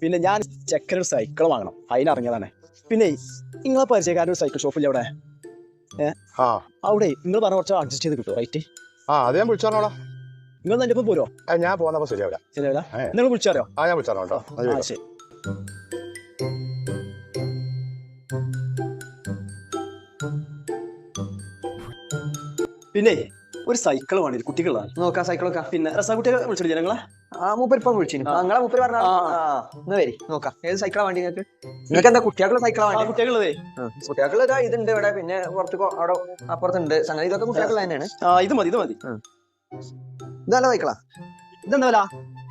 പിന്നെ ഞാൻ ചെക്കനൊരു സൈക്കിൾ വാങ്ങണം, അതിനിറങ്ങിയതാണ്. പിന്നെ നിങ്ങളെ പരിചയക്കാരുടെ ഒരു സൈക്കിൾ ഷോപ്പിൽ അവിടെ അവിടെ നിങ്ങൾ പറഞ്ഞ കുറച്ച് അഡ്ജസ്റ്റ് ചെയ്ത് കിട്ടുമോ റൈറ്റ്? അത് ഞാൻ വിളിച്ചോളാം. നിങ്ങൾ എൻ്റെ ഒപ്പം പോരോ? ഞാൻ പോകുന്നപ്പോ ശരിയാവില്ല. ശരിയാവില്ല, നിങ്ങൾ വിളിച്ചറിയോ? ഞാൻ വിളിച്ചോളാം കേട്ടോ. ശരി. പിന്നെ ഒരു സൈക്കിൾ വേണ്ടി കുട്ടികളാണ് നോക്കാം സൈക്കിളൊക്കെ. പിന്നെ രസകുട്ടികളെ വിളിച്ചിട്ട് ഞങ്ങളെ മൂപ്പരിപ്പം വിളിച്ചു. നിങ്ങളെ മൂപ്പര് പറഞ്ഞ വരി നോക്കാം. ഏത് സൈക്കിളാ വേണ്ടി നിങ്ങൾക്ക്? നിങ്ങൾക്ക് എന്താ കുട്ടികളുടെ സൈക്കിളാ വേണ്ടി? കുട്ടികളേ കുട്ടികളുടെ ഇതുണ്ട് ഇവിടെ, പിന്നെ പുറത്ത് അവിടെ അപ്പുറത്തുണ്ട് സംഗതി. ഇതൊക്കെ കുട്ടികളുടെ തന്നെയാണ്. ഇത് മതി ഇത് മതി. ഇതല്ല സൈക്കിളാ. ഇതെന്താ വില?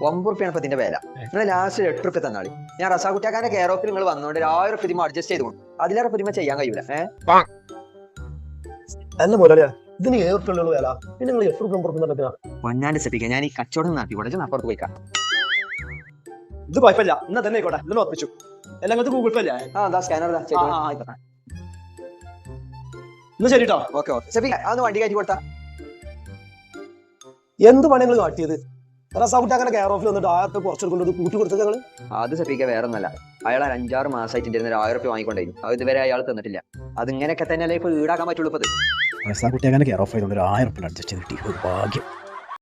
9 റുപ്യാണ് ഇപ്പൊ ഇതിന്റെ വില. നിങ്ങൾ ലാസ്റ്റ് 8 റുപ്യ തന്നാളി. ഞാൻ റസാകുട്ടിയാക്കാന്റെ കെയർ ഓഫിൽ നിങ്ങൾ വന്നോണ്ട് 1000 റുപ്യ അഡ്ജസ്റ്റ് ചെയ്തു. അതിലേറെ പുതിമ ചെയ്യാൻ കഴിയൂല. അല്ല മുതലാളിയാ, ഇതിന് 7 റുപ്യ വില, പിന്നെ നിങ്ങൾ 8 റുപ്യ പുറത്തുനിന്ന് പൊന്നാണ്ട് സെപ്പിക്കാം. ഞാൻ ഈ കച്ചവടം നടത്തി കൊടുത്ത് അപ്പുറത്ത് പോയിക്കാം. ഇത് കുഴപ്പമില്ല, എന്നാ തന്നെ ആയിക്കോട്ടെ. ഇന്ന് ഉറപ്പിച്ചു. എല്ലാം ഗൂഗിൾ പേ അല്ലേ? സ്കാനർ ഇന്ന് ശരി കേട്ടോ. ഓക്കെ ഓക്കെ സെപ്പിക്കാം. അതൊന്ന് വണ്ടി കയറ്റി കൊടുത്താ. എന്ത് പണികൾ കാട്ടിയത്? റസാകുട്ടിയാക്കാന്റെ കെയർ ഓഫിൽ വന്നിട്ട് 1000 റുപ്യ കുറച്ച് കൊടുക്കുന്നത് കൂട്ടി കൊടുത്തത് ഞങ്ങള്. അത് സെപ്പിക്കാൻ വേറെ ഒന്നല്ല, അയാൾ 5-6 മാസമായിട്ട് 1000 റുപ്യ വാങ്ങിക്കൊണ്ടായിരുന്നു. അത് ഇതുവരെ അയാൾ തന്നിട്ടില്ല. അത് ഇങ്ങനെയൊക്കെ തന്നെ ഇപ്പൊ ഈടാക്കാൻ പറ്റുള്ളൂ. ഇപ്പൊ റസാകുട്ടിയാക്കാന്റെ കെയർ ഓഫ് ചെയ്തുകൊണ്ട് 1000 റുപ്യ അഡ്ജസ്റ്റ് ചെയ്തിട്ട് ഭാഗ്യം.